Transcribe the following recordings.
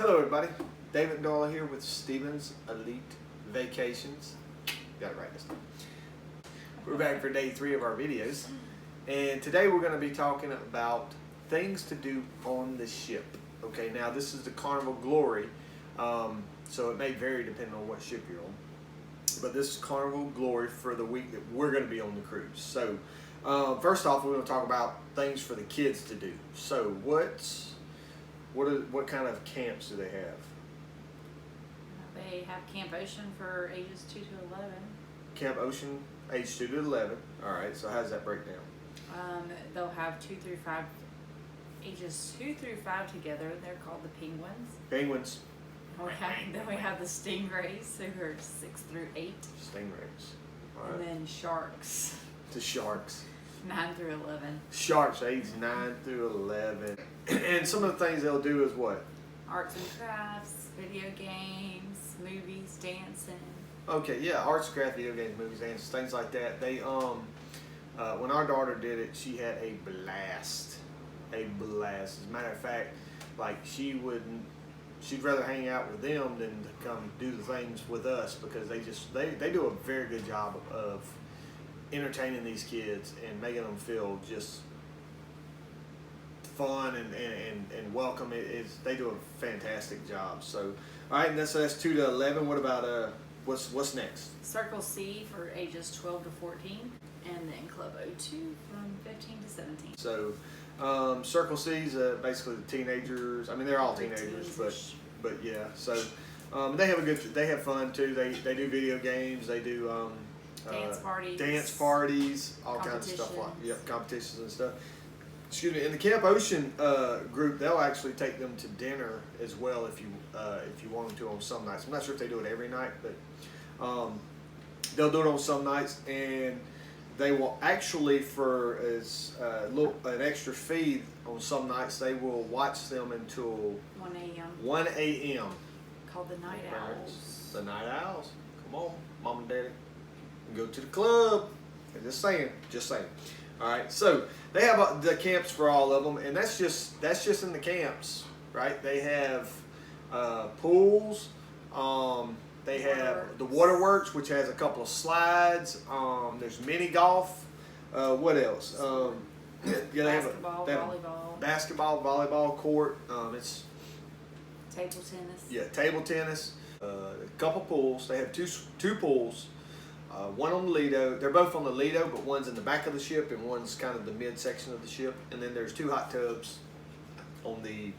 Hello everybody, David Doyle here with Stevens Elite Vacations. Got it right this time. We're back for day 3 of our videos, and today we're going to be talking about things to do on the ship. Okay, now this is the Carnival Glory, so it may vary depending on what ship you're on, but this is Carnival Glory for the week that we're going to be on the cruise. So first off, we're going to talk about things for the kids to do. So what kind of camps do they have? They have Camp Ocean for ages 2 to 11. Camp Ocean, age 2 to 11. All right, so how does that break down? They'll have 2 through 5, ages 2 through 5 together. They're called the Penguins. Penguins. Then we have the Stingrays, who are 6 through 8. Stingrays. All right. And then Sharks, The Sharks. 9 through 11. Sharks, age 9 through 11. And some of the things they'll do is what? Arts and crafts, video games, movies, dancing. Okay, yeah, arts, craft, video games, movies, dances, things like that. They when our daughter did it, she had a blast. A blast. As a matter of fact, like she'd rather hang out with them than to come do the things with us, because they do a very good job of entertaining these kids and making them feel just fun and welcome. They do a fantastic job. So, all right, and that's 2 to 11. What about what's next? Circle C for ages 12 to 14, and then Club O2 from 15 to 17. So, Circle C's basically the teenagers. I mean, they're all teenagers, but yeah. So, they have fun too. They do video games. They do dance parties, all kinds of stuff competitions and stuff. Excuse me. In the Camp Ocean group, they'll actually take them to dinner as well if you want them to on some nights. I'm not sure if they do it every night, but they'll do it on some nights, and they will actually, for an extra fee on some nights, they will watch them until 1 a.m. 1 a.m. Called the Night Owls. The Night Owls. Come on, Mom and Daddy. Go to the club. And just saying. All right, so they have the camps for all of them, and that's just in the camps, right? They have pools. They have the waterworks, which has a couple of slides. There's mini golf. What else? They have volleyball. Basketball, volleyball court. It's Table tennis. Yeah, table tennis. A couple pools. They have two pools. One on the Lido. They're both on the Lido, but one's in the back of the ship and one's kind of the midsection of the ship. And then there's 2 hot tubs on the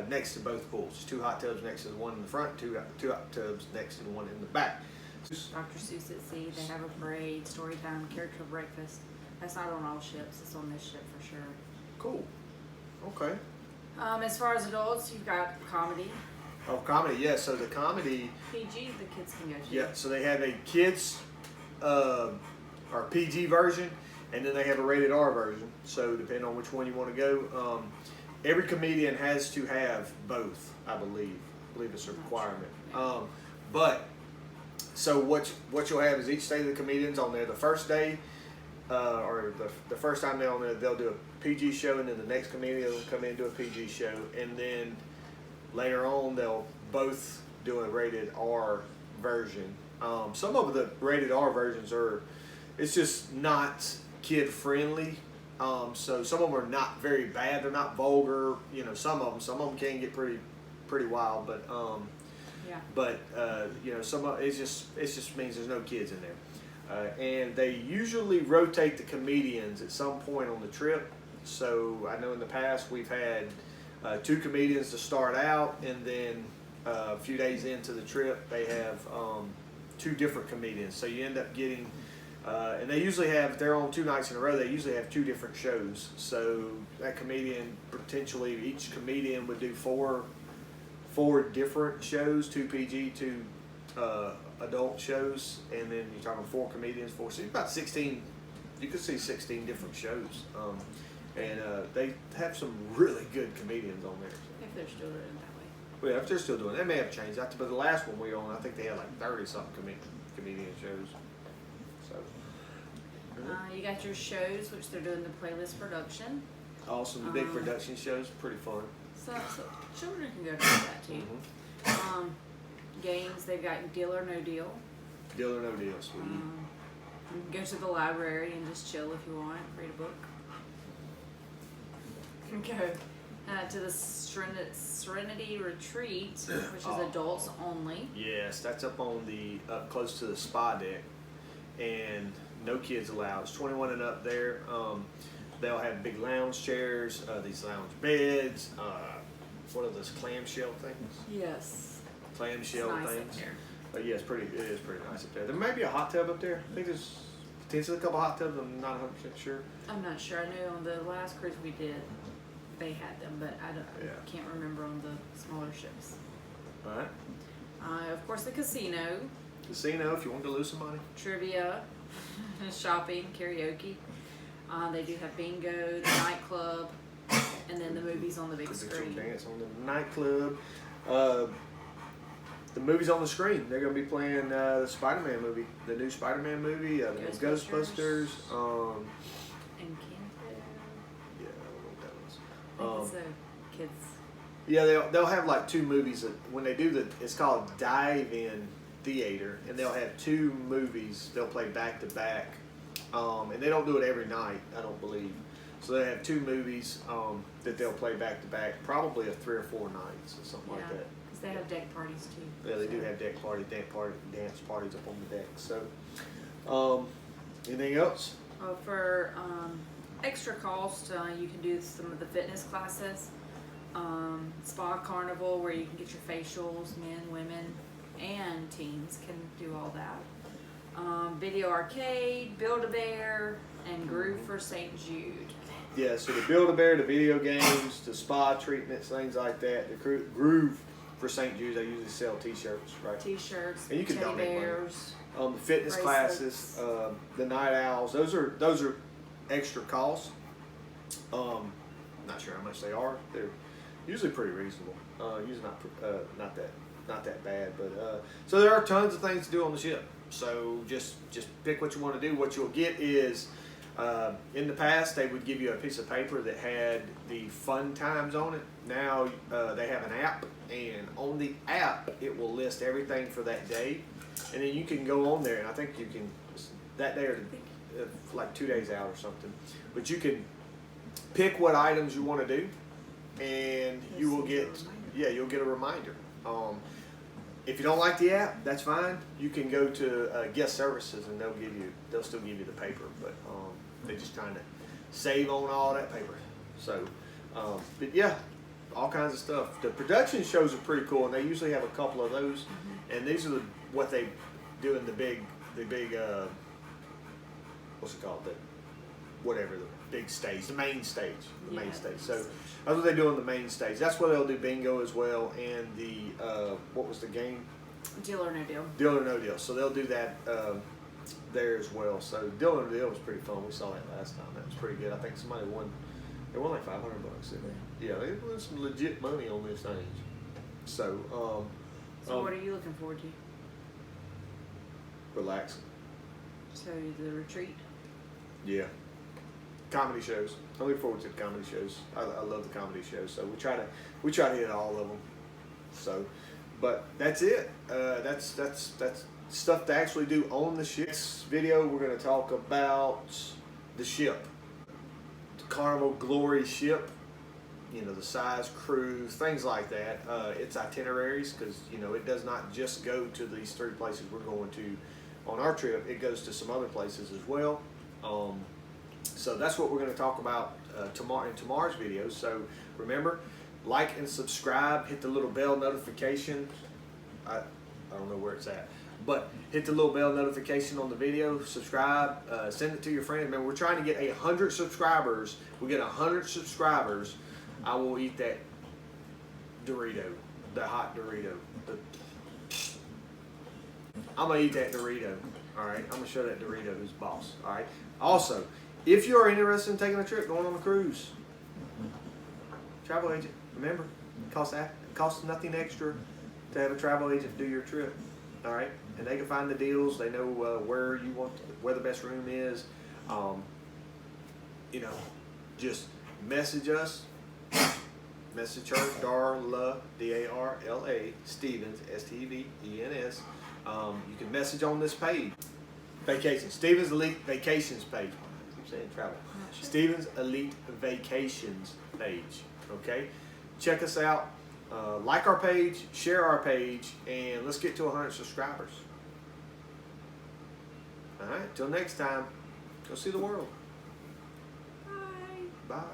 next to both pools. 2 hot tubs next to the one in the front, two hot tubs next to the one in the back. Dr. Seuss at Sea. They have a parade, story time, character breakfast. That's not on all ships. It's on this ship for sure. Cool. Okay. As far as adults, you've got comedy. Oh, comedy, yeah. So the comedy. PG, the kids can go to. Yeah, so they have a kids or PG version, and then they have a rated R version. So depending on which one you want to go, every comedian has to have both, I believe. I believe it's a requirement. But so what you'll have is each day the comedian's on there. The first day, or the first time they're on there, they'll do a PG show, and then the next comedian will come in and do a PG show, and then later on they'll both do a rated R version. Some of the rated R versions it's just not kid friendly. So some of them are not very bad. They're not vulgar. You know, some of them can get pretty wild, but you know, it just means there's no kids in there. And they usually rotate the comedians at some point on the trip. So I know in the past we've had 2 comedians to start out, and then a few days into the trip they have 2 different comedians. So you end up getting, and they usually have, if they're on 2 nights in a row, they usually have 2 different shows. So that comedian, potentially each comedian would do 4 different shows, 2 PG, 2 adult shows, and then you're talking 4 comedians, so about 16. You could see 16 different shows. And they have some really good comedians on there. If they're still doing it that way. Well, yeah, if they're still doing it, they may have changed that. But the last one we were on, I think they had like 30-something comedian shows. So. You got your shows, which they're doing the playlist production. Awesome. The big production shows, pretty fun. So children can go to that too. Mm-hmm. Games, they've got Deal or No Deal. Deal or No Deal, sweetie. You can go to the library and just chill if you want, read a book. You can go to the Serenity Retreat, which is adults only. Yes, that's up close to the spa deck, and no kids allowed. It's 21 and up there. They'll have big lounge chairs, these lounge beds. What are those clamshell things? Yes. Clamshell It's nice things. up there. Yeah, it is pretty nice up there. There may be a hot tub up there. I think there's potentially a couple hot tubs. I'm not 100% sure. I'm not sure. I know on the last cruise we did, they had them, but I can't remember on the smaller ships. All right. Of course, the casino, Casino, if you want to lose some money. trivia, shopping, karaoke. They do have bingo, the nightclub, and then the movies on the big screen. Dance on the nightclub. The movies on the screen. They're going to be playing the Spider-Man movie, the new Spider-Man movie, the new Ghostbusters. And Canto. Yeah, I don't know what that was. I think it's a kids. Yeah, they'll have like two movies that when they do it's called Dive-In Theater, and they'll have two movies they'll play back to back, and they don't do it every night, I don't believe. So they have two movies that they'll play back to back, probably 3 or 4 nights or something like that. Because they have deck parties too. Yeah, they do have dance parties up on the deck. So, anything else? For extra cost, you can do some of the fitness classes. Spa Carnival, where you can get your facials, men, women, and teens can do all that. Video Arcade, Build-A-Bear, and Groove for St. Jude. Yeah, so the Build-A-Bear, the video games, the spa treatments, things like that. The Groove for St. Jude, they usually sell T-shirts, right? T-shirts, And you can teddy donate money. bears. The fitness Bracelets. classes, the night owls, those are extra costs. Not sure how much they are. They're usually pretty reasonable. Usually not that bad. But so there are tons of things to do on the ship. So just pick what you want to do. What you'll get is in the past they would give you a piece of paper that had the fun times on it. Now they have an app, and on the app it will list everything for that day. And then you can go on there, and I think you can, that day or like 2 days out or something, but you can pick what items you want to do, and you will get, you'll get a reminder. If you don't like the app, that's fine. You can go to guest services, and they'll still give you the paper, but they're just trying to save on all that paper. So, but yeah, all kinds of stuff. The production shows are pretty cool, and they usually have a couple of those. And these are what they do in the big what's it called? The big stage, the main stage, main stage. So that's what they do on the main stage. That's where they'll do bingo as well, and the what was the game? Deal or No Deal. Deal or No Deal. So they'll do that there as well. So Deal or No Deal was pretty fun. We saw that last time. That was pretty good. I think somebody won. They won like $500, didn't they? Yeah, they won some legit money on this stage. So. So what are you looking forward to? Relaxing. So the retreat. Yeah. Comedy shows. I look forward to the comedy shows. I love the comedy shows. So we try to hit all of them. So, but that's it. That's stuff to actually do on the ship. This video we're going to talk about the ship, the Carnival Glory ship. You know, the size, cruise, things like that. It's itineraries, because it does not just go to these 3 places we're going to on our trip. It goes to some other places as well. So that's what we're going to talk about tomorrow in tomorrow's video. So remember, like and subscribe. Hit the little bell notification. I don't know where it's at, but hit the little bell notification on the video. Subscribe. Send it to your friends. Remember, we're trying to get 100 subscribers. We get 100 subscribers. I will eat that Dorito, the hot Dorito. I'm going to eat that Dorito, all right? I'm going to show that Dorito who's boss, all right? Also, if you are interested in taking a trip, going on a cruise, travel agent, remember, it costs nothing extra to have a travel agent do your trip, all right? And they can find the deals. They know where the best room is. Just message us. Message her, Darla, D-A-R-L-A, Stevens, S-T-E-V-E-N-S. You can message on this page. Vacations. Stevens Elite Vacations page. I keep saying travel. Sure. Stevens Elite Vacations page. Okay? Check us out. Like our page, share our page, and let's get to 100 subscribers. All right, till next time, go see the world. Bye. Bye.